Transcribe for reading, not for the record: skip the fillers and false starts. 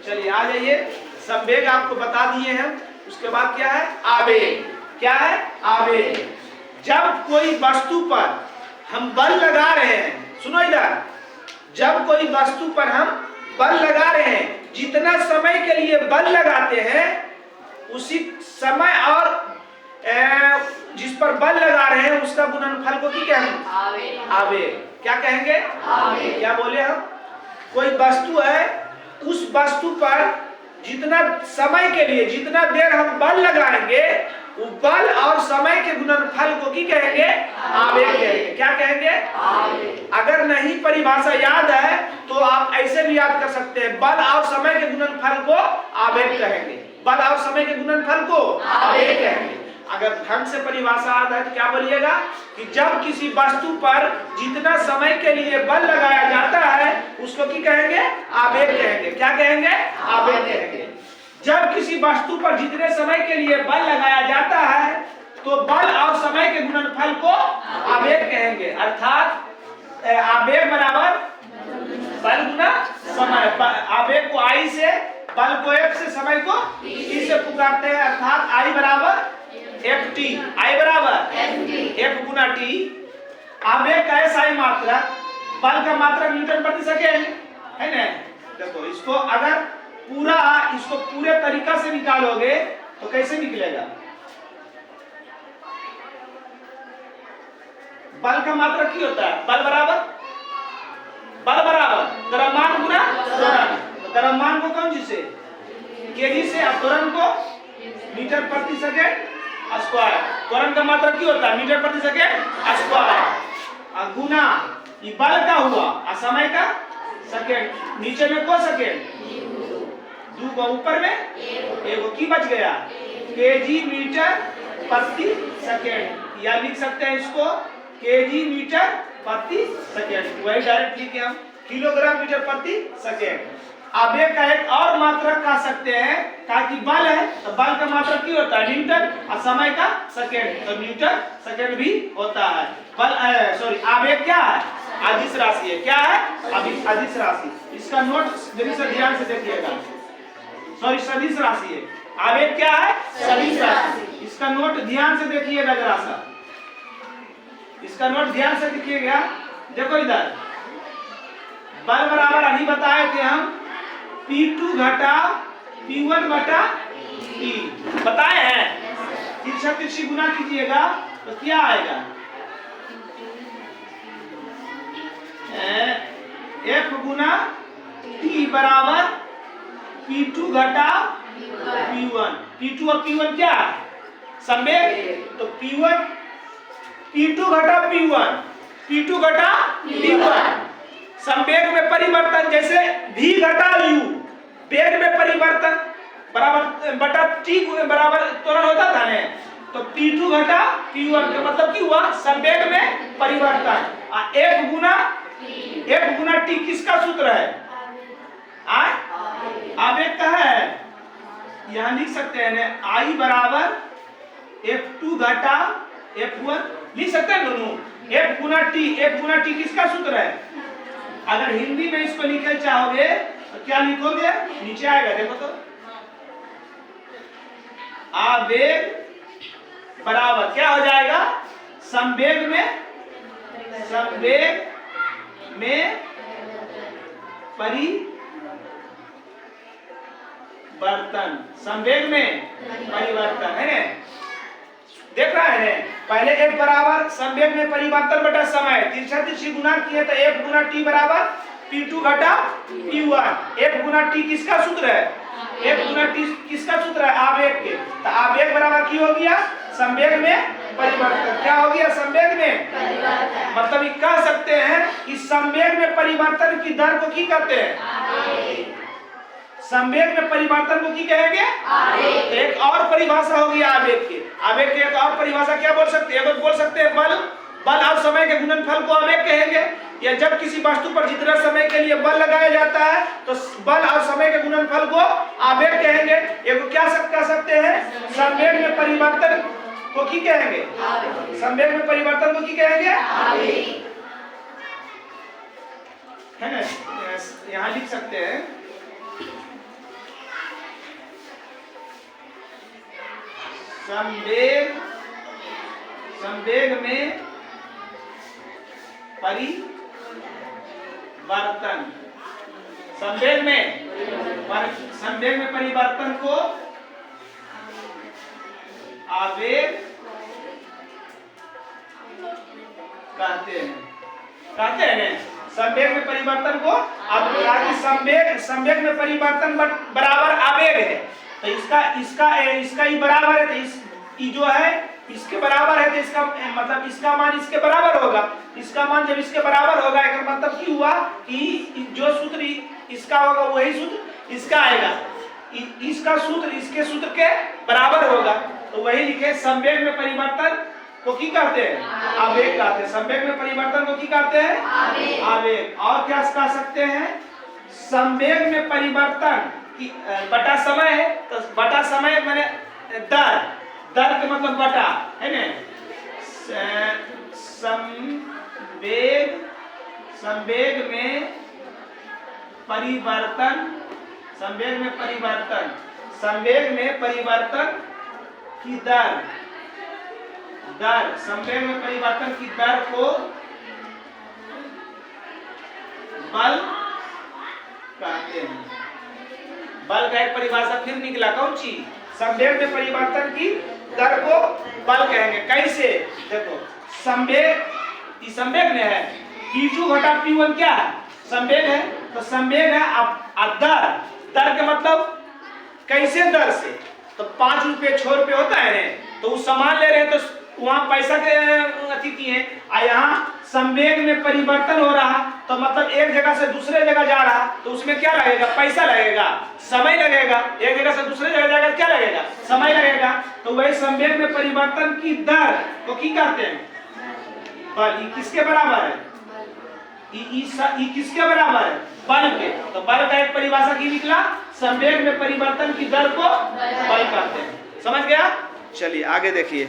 चलिए आ जाइए, संवेग आपको बता दिए हैं। उसके बाद क्या है? आवेग। क्या है? आवेग। जब कोई वस्तु पर हम बल लगा रहे हैं, सुनो इधर, जब कोई वस्तु पर हम बल लगा रहे हैं, जितना समय के लिए बल लगाते हैं उसी समय और जिस पर बल लगा रहे हैं उसका गुणनफल को क्या कहेंगे? आवेग। क्या कहेंगे? आवेग। क्या बोले हम? कोई वस्तु है, उस वस्तु पर जितना समय के लिए, जितना देर हम बल लगाएंगे, वो बल और समय के गुणनफल को क्या कहेंगे? आवेग कहेंगे। क्या कहेंगे? आवेग। अगर नहीं परिभाषा याद है तो आप ऐसे भी याद कर सकते हैं, बल और समय के गुणनफल को आवेग कहेंगे। बल और समय के गुणनफल को आवेग कहेंगे। अगर ढंग से परिभाषा याद है तो क्या बोलिएगा कि जब किसी वस्तु पर जितना समय के लिए बल लगाया जाता है उसको क्या कहेंगे? आवेग कहेंगे। क्या कहेंगे? आवेग कहेंगे। जब किसी वस्तु पर जितने समय के लिए बल लगाया जाता है तो बल और समय के गुणनफल को आवेग कहेंगे। अर्थात आवेग बराबर बल गुना समय। आवेग को आई से, बल को एफ से, समय को टी से पुकारते हैं। अर्थात आई बराबर एफ टी। आई बराबर एफ गुना टी। आवेग का SI मात्रक, बल का मात्रक न्यूटन प्रति सेकेंड है ना। देखो इसको अगर इसको पूरे तरीका से निकालोगे तो कैसे निकलेगा? बल का मात्रक क्या होता है? बल बराबर द्रव्यमान गुना त्वरण। द्रव्यमान को कौन से? केजी से, और त्वरण को मीटर प्रति सेकेंड स्क्वायर। त्वरण का मात्रक क्या होता है? मीटर प्रति सेकेंड स्क्वायर। गुना ये बल का हुआ और समय का सेकेंड। नीचे में को सेकेंड, दो को ऊपर में एक की बच गया, केजी मीटर प्रति सेकेंड। या लिख सकते हैं इसको केजी मीटर प्रति सेकेंड। वही डायरेक्ट लिखे हम किलोग्राम मीटर प्रति सेकेंड। आवेग का एक और मात्रक कह सकते हैं, ताकि बल है तो बल का मात्रक क्या होता है? न्यूटन। और समय का सेकेंड, तो न्यूटन सेकेंड भी होता है। बल आवेग क्या है? अदिश राशि है। क्या है? अदिश राशि। इसका नोट जल्दी से ध्यान से देखिएगा। सदिश राशि है। आवेग क्या है? सदिश राशि। इसका नोट ध्यान से देखिएगा जरा सा। इसका नोट ध्यान से देखिएगा। देखो इधर, बल बराबर अभी बताए थे हम P2 घटा P1 बटा T बताए हैं। तिरछी गुना कीजिएगा तो क्या आएगा? F गुना T बराबर P2 घटा P1। P2 और P1 क्या है? संवेग। तो P2 घटा P1, P2 घटा P1। संवेग में परिवर्तन, जैसे V घटा U, वेग में परिवर्तन बराबर बटा T बराबर त्वरण होता था ना। तो P2 घटा P1 का मतलब क्या हुआ? संवेग में परिवर्तन। F गुना T किसका सूत्र है? आवेग का है। यहाँ लिख सकते हैं ना, I बराबर F2 घटा F1 लिख सकते हैं दोनों। F गुना T किसका सूत्र है? अगर हिंदी में इसको लिखना चाहोगे तो क्या लिखोगे? नीचे आएगा, देखो तो। आवेग बराबर क्या हो जाएगा? संवेग में परिवर्तन। संवेग में परिवर्तन है। देख रहा है ने? पहले F बराबर संवेग में परिवर्तन बटा समय, तिरछी गुना किए तो F गुना T बराबर P2 घटा P1। F गुना T किसका सूत्र है? F गुना T किसका सूत्र है? आवेग के। तो आवेग बराबर की हो गया? संवेग में परिवर्तन। क्या हो गया? संवेग में परिवर्तन। मतलब ये कह सकते हैं कि संवेग में परिवर्तन की दर को की कहते हैं? संवेग में परिवर्तन को की कहेंगे? आवेग। एक और परिभाषा होगी आवेग की। आवेग की एक और परिभाषा क्या बोल सकते हैं? बोल सकते हैं बल और समय के गुणनफल को आवेग कहेंगे। या जब किसी वस्तु पर जितना समय के लिए बल लगाया जाता है तो बल और समय के गुणनफल को आवेग कहेंगे। एक क्या कह सकते हैं? संवेग में परिवर्तन को की कहेंगे? संवेग में परिवर्तन को की कहेंगे? आवेग। है ना? यहाँ लिख सकते हैं संवेग में परिवर्तन, संवेग में परिवर्तन को आवेग कहते हैं ना। संवेग में परिवर्तन को संवेग में परिवर्तन बराबर आवेग है, तो इसका ही बराबर है, तो ये जो है इसके बराबर है, तो इसका मतलब इसका मान इसके बराबर होगा। इसका मान जब इसके बराबर होगा, इसका मतलब क्या हुआ कि जो सूत्र इसका होगा वही सूत्र इसका आएगा, इसका सूत्र इसके सूत्र के बराबर होगा। तो वही लिखे संवेग में परिवर्तन को की कहते हैं? आवेग कहते हैं। संवेग में परिवर्तन को की कहते हैं? आवेग। और क्या कह सकते हैं? संवेग में परिवर्तन की बटा समय है, तो बटा समय माने दर के मतलब बटा है ना। संवेग में परिवर्तन की दर संवेग में परिवर्तन की दर को बल कहते हैं। बल का एक परिभाषा फिर निकला, कौन सी? संवेग में परिवर्तन की दर को बल कहेंगे। कैसे? देखो, संवेग में है P2 घटा P1 क्या है? संवेग है, तो संवेग है। अब दर के मतलब कैसे दर से? तो 5 रुपये 6 रुपये होता है, तो वो सामान ले रहे हैं तो वहां पैसा के अति की है। यहाँ संवेग में परिवर्तन हो रहा, तो मतलब एक जगह से दूसरे जगह जा रहा, तो उसमें क्या लगेगा? पैसा लगेगा, समय लगेगा। एक जगह से दूसरे जगह जाकर क्या लगेगा? समय लगेगा। तो वही संवेग में परिवर्तन की दर को की कहते हैं? बल। ये किसके बराबर है? ये किसके बराबर है? बल के। तो बल का एक परिभाषा की निकला, संवेग में परिवर्तन की दर को बल कहते हैं। समझ गया? चलिए आगे देखिए।